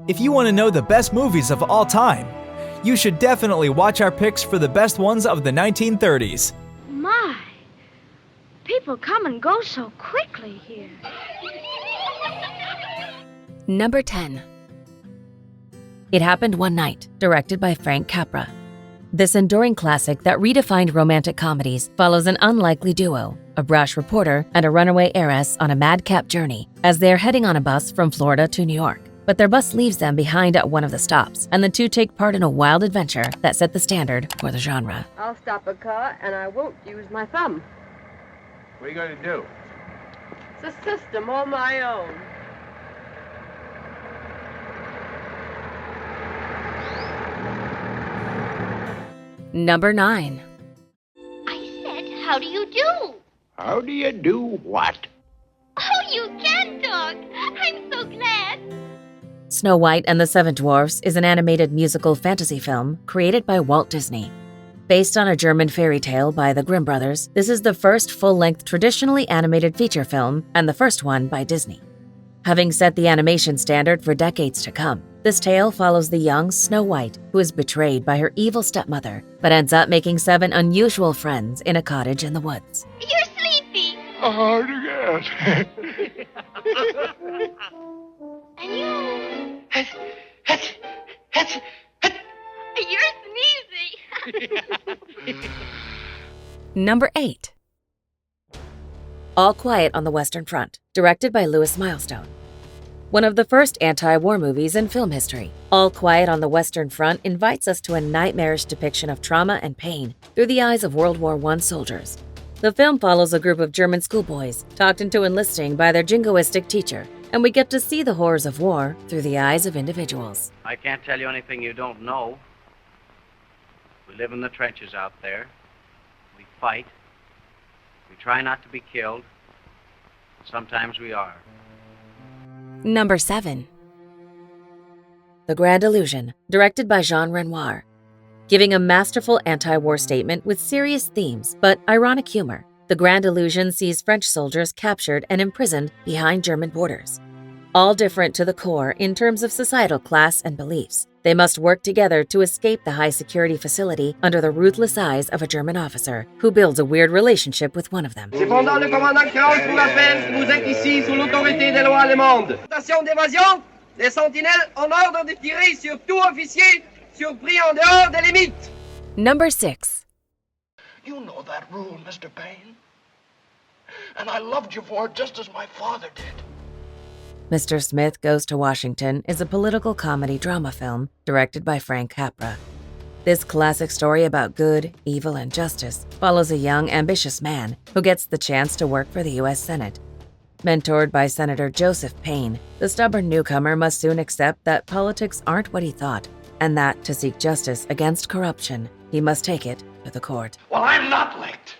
If you want to know the best movies of all time, you should definitely watch our picks for the best ones of the 1930s. My, people come and go so quickly here. Number 10. It Happened One Night, directed by Frank Capra. This enduring classic that redefined romantic comedies follows an unlikely duo, a brash reporter and a runaway heiress on a madcap journey as they are heading on a bus from Florida to New York. But their bus leaves them behind at one of the stops, and the two take part in a wild adventure that set the standard for the genre. I'll stop a car, and I won't use my thumb. What are you going to do? It's a system all my own. Number 9. I said, how do you do? How do you do what? Oh, you can talk. I'm so glad. Snow White and the Seven Dwarfs is an animated musical fantasy film created by Walt Disney. Based on a German fairy tale by the Grimm brothers, this is the first full-length traditionally animated feature film and the first one by Disney. Having set the animation standard for decades to come, this tale follows the young Snow White, who is betrayed by her evil stepmother, but ends up making 7 unusual friends in a cottage in the woods. You're sleepy. Hard to get. And you... You're sneezy. Number 8. All Quiet on the Western Front, directed by Louis Milestone. One of the first anti-war movies in film history, All Quiet on the Western Front invites us to a nightmarish depiction of trauma and pain through the eyes of World War I soldiers. The film follows a group of German schoolboys talked into enlisting by their jingoistic teacher, and we get to see the horrors of war through the eyes of individuals. I can't tell you anything you don't know. We live in the trenches out there. We fight. We try not to be killed. Sometimes we are. Number 7. The Grand Illusion, directed by Jean Renoir. Giving a masterful anti-war statement with serious themes but ironic humor, The Grand Illusion sees French soldiers captured and imprisoned behind German borders. All different to the core in terms of societal class and beliefs, they must work together to escape the high-security facility under the ruthless eyes of a German officer who builds a weird relationship with one of them. Cependant, le commandant Krauss vous rappelle que vous êtes ici sous l'autorité des lois allemandes. Station d'évasion, les sentinelles en ordre de tirer sur tout officier surpris en dehors des limites. Number 6. You know that rule, Mr. Payne. And I loved you for it just as my father did. Mr. Smith Goes to Washington is a political comedy drama film directed by Frank Capra. This classic story about good, evil, and justice follows a young, ambitious man who gets the chance to work for the U.S. Senate. Mentored by Senator Joseph Payne, the stubborn newcomer must soon accept that politics aren't what he thought, and that to seek justice against corruption, he must take it to the court. Well, I'm not licked.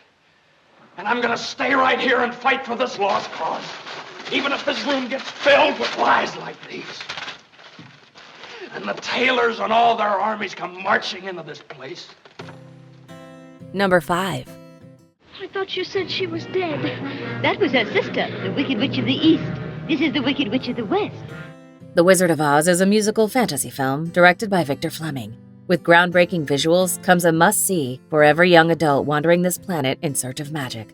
And I'm going to stay right here and fight for this lost cause. Even if this room gets filled with lies like these. And the Taylors and all their armies come marching into this place. Number 5. I thought you said she was dead. That was her sister, the Wicked Witch of the East. This is the Wicked Witch of the West. The Wizard of Oz is a musical fantasy film directed by Victor Fleming. With groundbreaking visuals comes a must-see for every young adult wandering this planet in search of magic.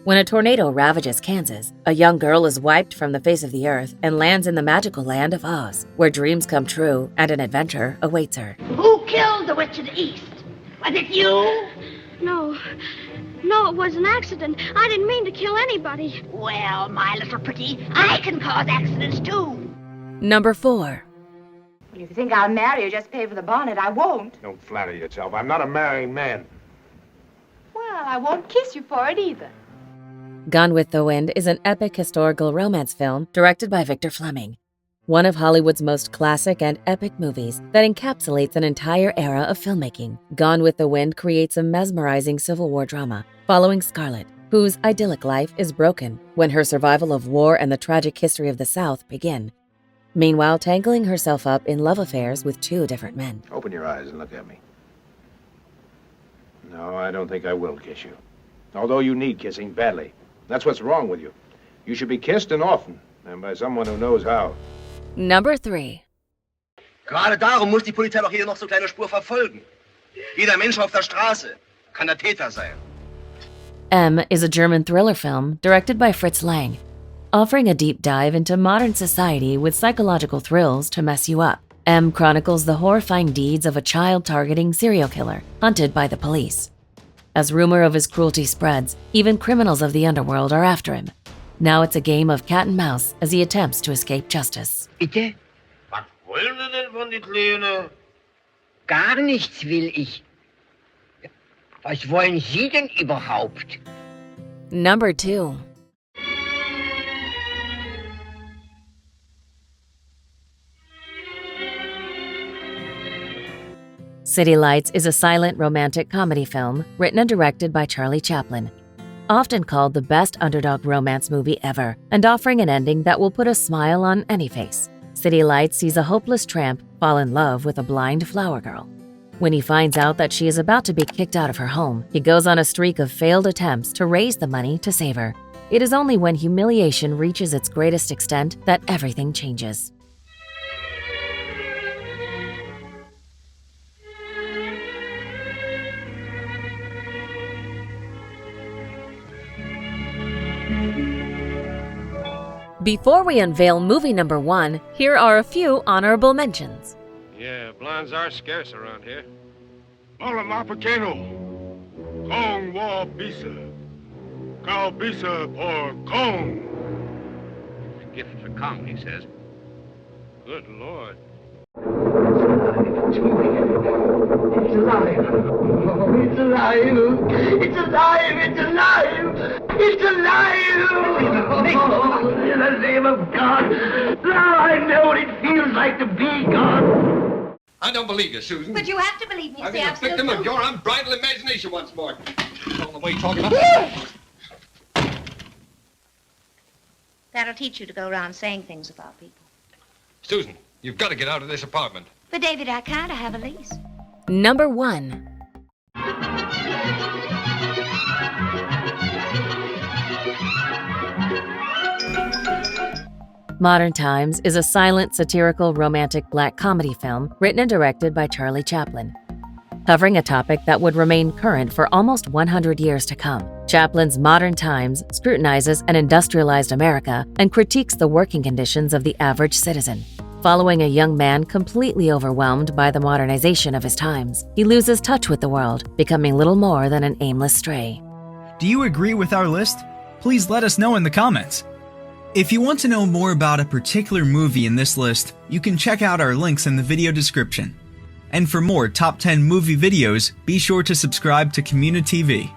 When a tornado ravages Kansas, a young girl is wiped from the face of the earth and lands in the magical land of Oz, where dreams come true and an adventure awaits her. Who killed the Witch of the East? Was it you? No, it was an accident. I didn't mean to kill anybody. Well, my little pretty, I can cause accidents too. Number 4. Well, if you think I'll marry or just pay for the bonnet, I won't. Don't flatter yourself. I'm not a marrying man. Well, I won't kiss you for it either. Gone with the Wind is an epic historical romance film directed by Victor Fleming. One of Hollywood's most classic and epic movies that encapsulates an entire era of filmmaking, Gone with the Wind creates a mesmerizing Civil War drama following Scarlett, whose idyllic life is broken when her survival of war and the tragic history of the South begin. Meanwhile, tangling herself up in love affairs with 2 different men. Open your eyes and look at me. No, I don't think I will kiss you. Although you need kissing badly. That's what's wrong with you. You should be kissed and often, and by someone who knows how. Number 3. Gerade darum muss die Polizei doch jede noch so kleine Spur verfolgen. Jeder Mensch auf der Straße kann der Täter sein. M is a German thriller film directed by Fritz Lang, offering a deep dive into modern society with psychological thrills to mess you up. M chronicles the horrifying deeds of a child-targeting serial killer hunted by the police. As rumor of his cruelty spreads, even criminals of the underworld are after him. Now it's a game of cat and mouse as he attempts to escape justice. Bitte? Was wollen Sie denn von die Kleine? Gar nichts will ich. Was wollen Sie denn überhaupt? Number 2. City Lights is a silent romantic comedy film written and directed by Charlie Chaplin, often called the best underdog romance movie ever, and offering an ending that will put a smile on any face. City Lights sees a hopeless tramp fall in love with a blind flower girl. When he finds out that she is about to be kicked out of her home, he goes on a streak of failed attempts to raise the money to save her. It is only when humiliation reaches its greatest extent that everything changes. Before we unveil movie number 1, here are a few honorable mentions. Yeah, blondes are scarce around here. Hola, Mapakeno. Kong wa bisa. Kau bisa por Kong. It's a gift for Kong, he says. Good Lord. It's alive. Oh, it's alive. It's alive. It's alive. It's alive. Oh, in the name of God. Now I know what it feels like to be God. I don't believe you, Susan. But you have to believe me. I've been a victim of your unbridled imagination once more. All the way you're talking about. That'll teach you to go around saying things about people. Susan, you've got to get out of this apartment. But, David, I can't. I have a lease. Number 1. Modern Times is a silent, satirical, romantic black comedy film written and directed by Charlie Chaplin. Covering a topic that would remain current for almost 100 years to come, Chaplin's Modern Times scrutinizes an industrialized America and critiques the working conditions of the average citizen. Following a young man completely overwhelmed by the modernization of his times, he loses touch with the world, becoming little more than an aimless stray. Do you agree with our list? Please let us know in the comments. If you want to know more about a particular movie in this list, you can check out our links in the video description. And for more top 10 movie videos, be sure to subscribe to communiTV.